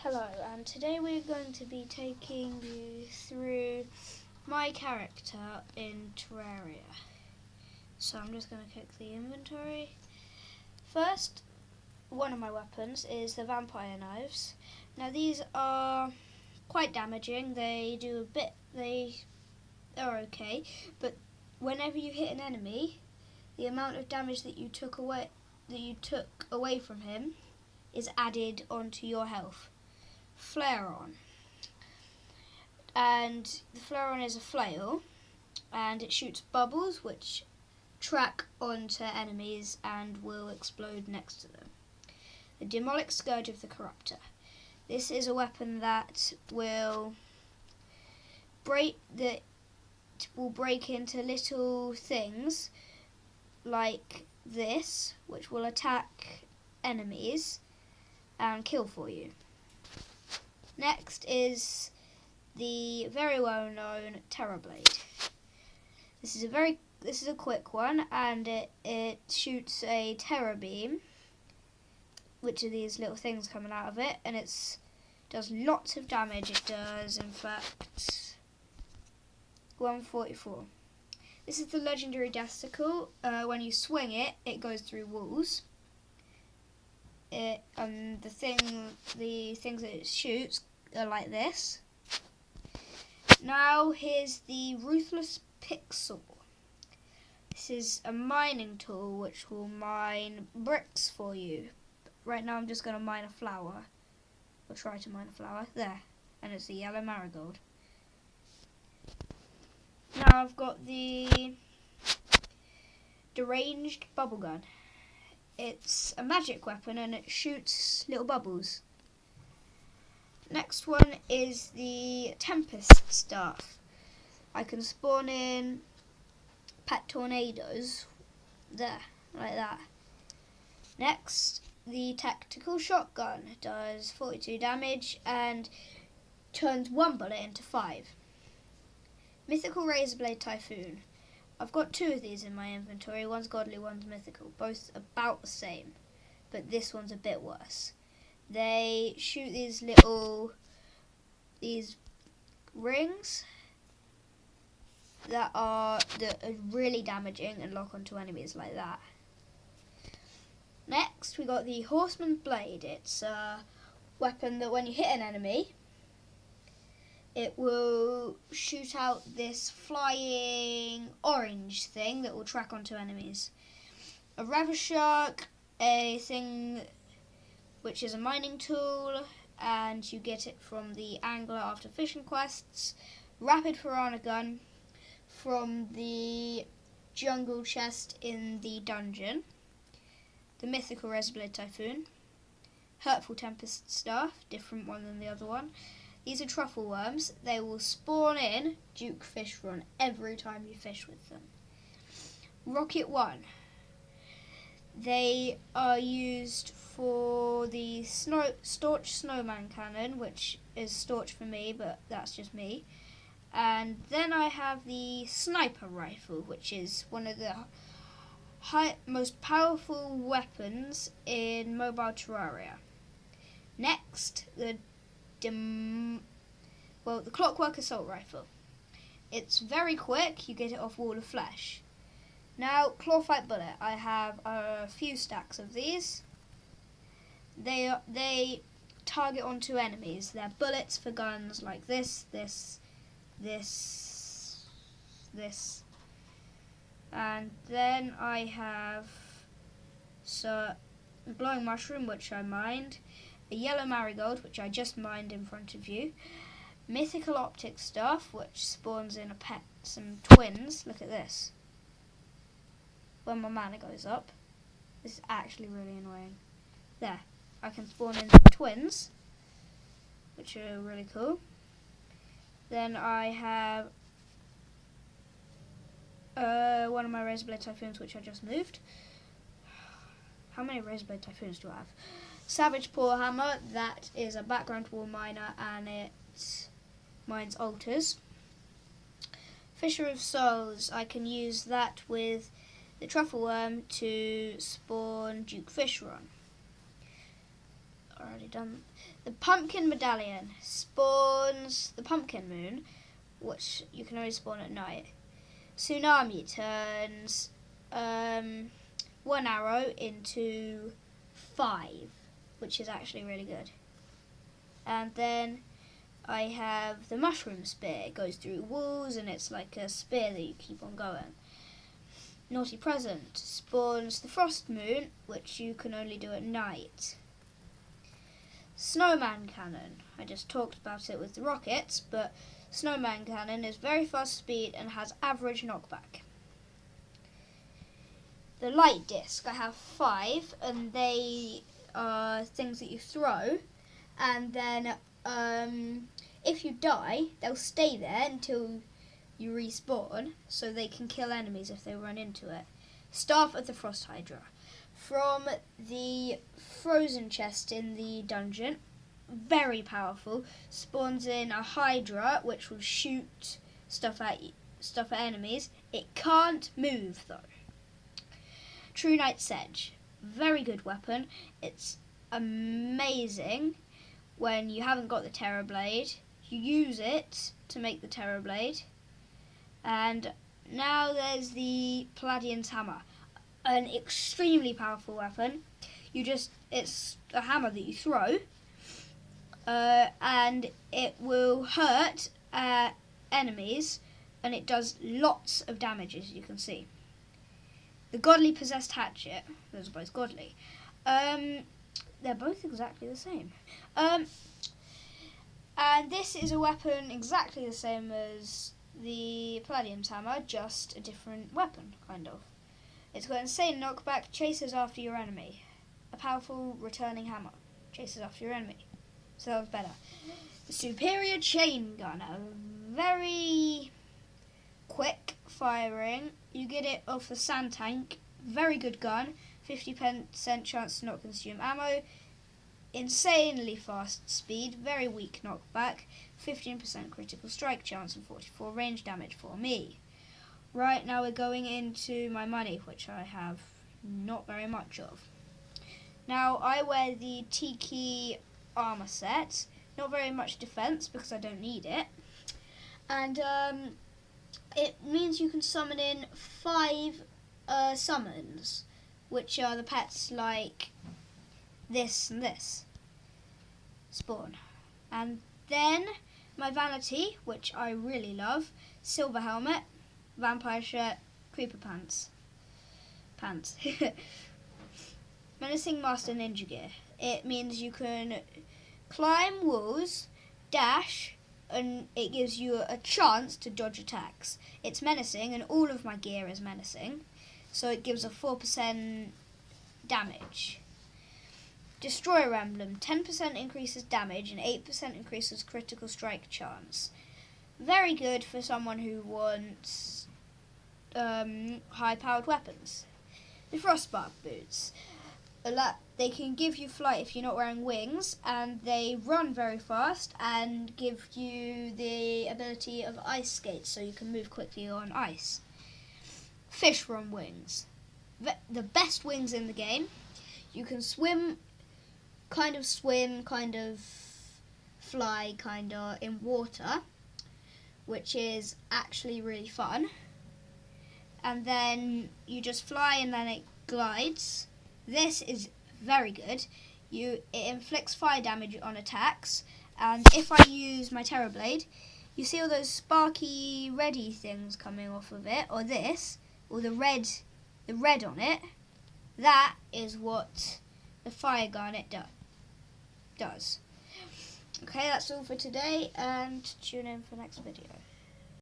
Hello, and today we're going to be taking you through my character in Terraria. So I'm just going to click the inventory. First, one of my weapons is the vampire knives. Now these are quite damaging. They are okay, but whenever you hit an enemy, the amount of damage that you took away from him is added onto your health. Flare-on. And the flare-on is a flail, and it shoots bubbles which track onto enemies and will explode next to them. The Demolic Scourge of the Corruptor. This is a weapon that will break into little things like this, which will attack enemies and kill for you. Next is the very well known Terrorblade. This is a quick one, and it shoots a terror beam, which are these little things coming out of it, and it does lots of damage. It does, in fact, 144. This is the legendary Desticle. When you swing it, it goes through walls. The things that it shoots are like this. Now here's the Ruthless Pixel. This is a mining tool which will mine bricks for you. Right now I'm just going to mine a flower. Or try to mine a flower. There. And it's a yellow marigold. Now I've got the Deranged Bubble Gun. It's a magic weapon and it shoots little bubbles. Next one is the Tempest Staff. I can spawn in pet tornadoes there, like that. Next, the Tactical Shotgun. It does 42 damage and turns one bullet into 5. Mythical Razorblade Typhoon. I've got 2 of these in my inventory. One's godly, one's mythical. Both about the same, but this one's a bit worse. They shoot these rings that are really damaging and lock onto enemies like that. Next, we got the Horseman's Blade. It's a weapon that when you hit an enemy, it will shoot out this flying orange thing that will track onto enemies. A Ravishark, a thing which is a mining tool, and you get it from the angler after fishing quests. Rapid Piranha Gun from the jungle chest in the dungeon. The Mythical Razorblade Typhoon. Hurtful Tempest Staff, different one than the other one. These are truffle worms. They will spawn in Duke Fish Run every time you fish with them. Rocket 1. They are used for the Storch Snowman Cannon, which is Storch for me, but that's just me. And then I have the Sniper Rifle, which is one of the most powerful weapons in mobile Terraria. Next, the Clockwork Assault Rifle. It's very quick, you get it off Wall of Flesh. Now, Clawfight Bullet. I have a few stacks of these. They target onto enemies. They're bullets for guns like this. And then I have Glowing Mushroom, which I mined. A Yellow Marigold, which I just mined in front of you. Mythical Optic Staff, which spawns in some twins. Look at this. When my mana goes up. This is actually really annoying. There. I can spawn in twins, which are really cool. Then I have one of my Razorblade Typhoons, which I just moved. How many Razorblade Typhoons do I have? Savage Paw Hammer. That is a background wall miner, and it mines altars. Fisher of Souls. I can use that with the Truffle Worm to spawn Duke Fish Run. I've already done. The Pumpkin Medallion spawns the Pumpkin Moon, which you can only spawn at night. Tsunami turns 1 arrow into 5, which is actually really good. And then I have the Mushroom Spear. It goes through walls and it's like a spear that you keep on going. Naughty Present spawns the Frost Moon, which you can only do at night. Snowman Cannon. I just talked about it with the rockets, but Snowman Cannon is very fast speed and has average knockback. The Light Disc, I have 5, and they are things that you throw, and then if you die, they'll stay there until you respawn, so they can kill enemies if they run into it. Staff of the Frost Hydra. From the frozen chest in the dungeon, very powerful, spawns in a Hydra which will shoot stuff at enemies. It can't move though. True Knight's Edge, very good weapon. It's amazing when you haven't got the Terror Blade. You use it to make the Terror Blade. And now there's the Palladian's Hammer, an extremely powerful weapon. It's a hammer that you throw, and it will hurt enemies, and it does lots of damage, as you can see. The Godly Possessed Hatchet, those are both godly. They're both exactly the same. And this is a weapon exactly the same as the Palladium's Hammer, just a different weapon, kind of. It's got insane knockback, chases after your enemy. A powerful returning hammer, chases after your enemy. So that was better. The Superior Chain Gun, a very quick firing. You get it off the Sand Tank, very good gun, 50% chance to not consume ammo, insanely fast speed, very weak knockback, 15% critical strike chance and 44 range damage for me. Right, now we're going into my money, which I have not very much of. Now I wear the Tiki armor set, not very much defense because I don't need it, and it means you can summon in 5 summons, which are the pets like this and this spawn. And then my vanity, which I really love, Silver Helmet, Vampire Shirt, Creeper Pants. Menacing Master Ninja Gear. It means you can climb walls, dash, and it gives you a chance to dodge attacks. It's menacing, and all of my gear is menacing, so it gives a 4% damage. Destroyer Emblem, 10% increases damage and 8% increases critical strike chance. Very good for someone who wants high-powered weapons. The Frostbark Boots. They can give you flight if you're not wearing wings, and they run very fast and give you the ability of ice skates, so you can move quickly on ice. Fish Run Wings. The best wings in the game. You can swim, kind of fly, kind of in water, which is actually really fun. And then you just fly and then it glides. This is very good. It inflicts fire damage on attacks, and if I use my Terror Blade, you see all those sparky reddy things coming off of it, or this, or the red on it. That is what the Fire Garnet does. Okay, that's all for today, and tune in for the next video.